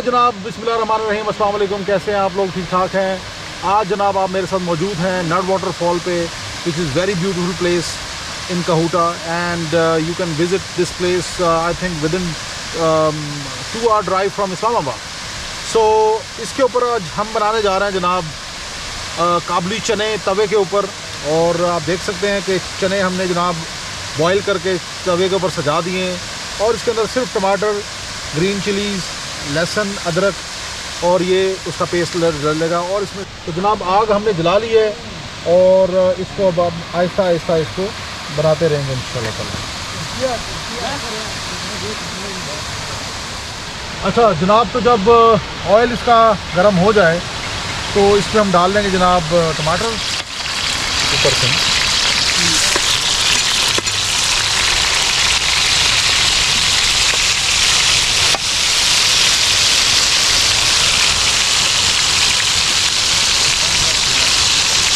जनाब, बिस्मिल्लाहिर्रहमानिर्रहीम, अस्सलाम वालेकुम। कैसे हैं आप लोग? ठीक ठाक हैं। आज जनाब आप मेरे साथ मौजूद हैं नट वाटरफॉल पे, which is very beautiful place in Kahuta and you can visit this place I think within 2 hour drive from Islamabad. So इसके ऊपर आज हम बनाने जा रहे हैं जनाब काबली चने तवे के ऊपर। और आप देख सकते हैं कि चने हमने जनाब बॉयल करके तवे के ऊपर सजा दिए हैं और इसके अंदर सिर्फ टमाटर, ग्रीन चिलीज़, लहसुन, अदरक और ये उसका पेस्ट डलेगा। और इसमें तो जनाब आग हमने जला ली है और इसको अब आप आहिस्ता आहिस्ता इसको बनाते रहेंगे इंशाल्लाह ताला। अच्छा जनाब, तो जब ऑयल इसका गर्म हो जाए तो इस पर हम डाल देंगे जनाब टमाटर ऊपर से।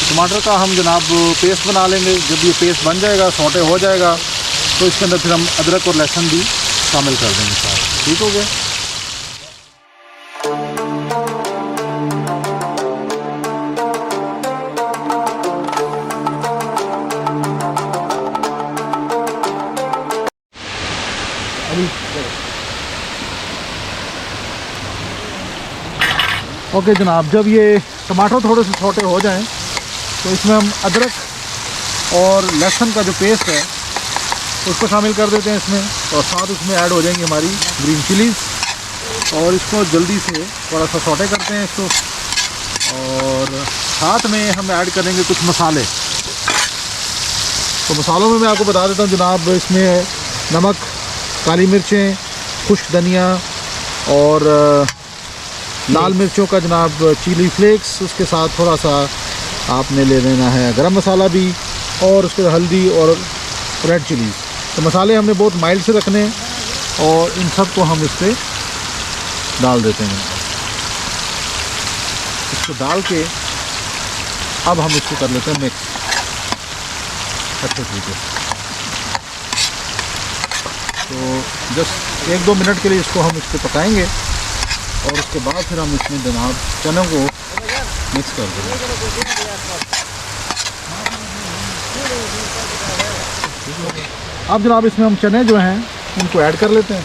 टमाटर का हम जनाब पेस्ट बना लेंगे। जब ये पेस्ट बन जाएगा, सौटे हो जाएगा, तो इसके अंदर फिर हम अदरक और लहसुन भी शामिल कर देंगे साथ। ठीक हो गया। ओके जनाब, जब ये टमाटर थोड़े से छोटे हो जाएं तो इसमें हम अदरक और लहसुन का जो पेस्ट है उसको शामिल कर देते हैं इसमें, और साथ उसमें ऐड हो जाएंगी हमारी ग्रीन चिलीज़। और इसको जल्दी से थोड़ा सा सौटे करते हैं इसको, और साथ में हम ऐड करेंगे कुछ मसाले। तो मसालों में मैं आपको बता देता हूँ जनाब, इसमें नमक, काली मिर्चें, खुश्क धनिया और लाल मिर्चों का जनाब चिली फ्लेक्स। उसके साथ थोड़ा सा आपने ले लेना है गरम मसाला भी, और उसके हल्दी और रेड चिलीज़। तो मसाले हमने बहुत माइल्ड से रखने हैं और इन सब को हम इस पर डाल देते हैं। इसको डाल के अब हम इसको कर लेते हैं मिक्स अच्छे तरीके से। तो जस्ट 1-2 मिनट के लिए इसको हम इस पर पकाएंगे और उसके बाद फिर हम इसमें जनाब चनों को मिक्स कर देंगे। अब जनाब इसमें हम चने जो हैं उनको ऐड कर लेते हैं।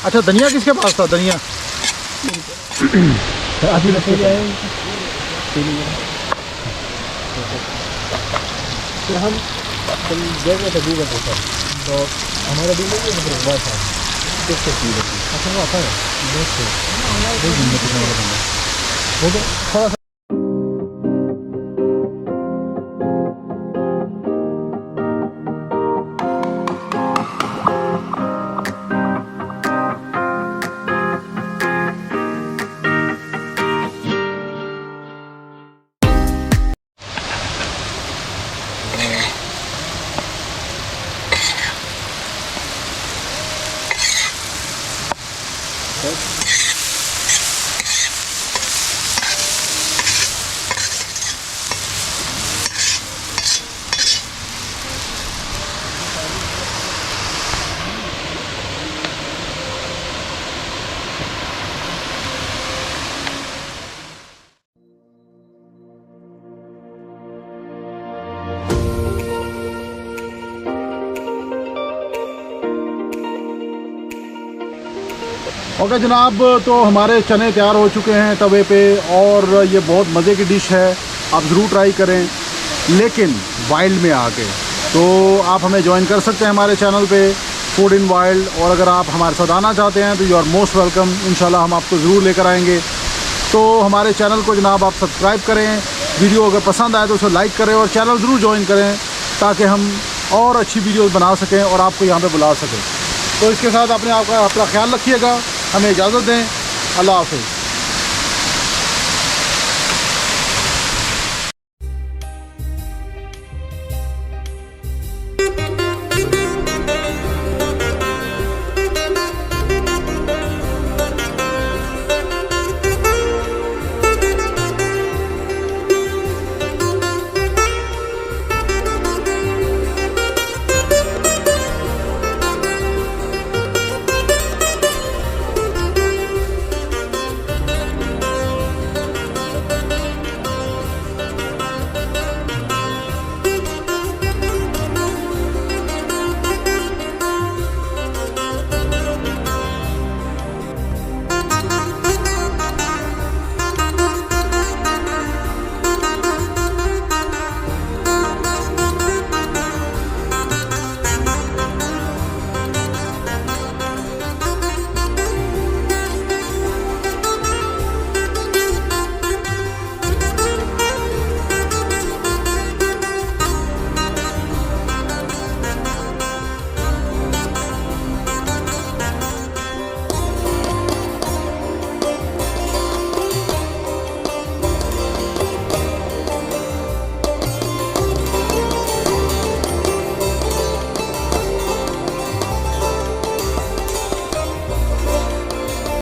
अच्छा धनिया किसके पास था? धनिया फिर हम तो हमारा दिन अच्छा वो आता है थोड़ा सा। ओके जनाब, तो हमारे चने तैयार हो चुके हैं तवे पे और ये बहुत मज़े की डिश है, आप ज़रूर ट्राई करें, लेकिन वाइल्ड में आके। तो आप हमें ज्वाइन कर सकते हैं हमारे चैनल पे फूड इन वाइल्ड, और अगर आप हमारे साथ आना चाहते हैं तो यू आर मोस्ट वेलकम। इंशाल्लाह हम आपको ज़रूर लेकर आएंगे। तो हमारे चैनल को जनाब आप सब्सक्राइब करें, वीडियो अगर पसंद आए तो उसे लाइक करें और चैनल ज़रूर ज्वाइन करें ताकि हम और अच्छी वीडियोस बना सकें और आपको यहाँ पे बुला सकें। तो इसके साथ अपने आप का अपना ख्याल रखिएगा। हमें इजाज़त दें। अल्लाह हाफ़िज़।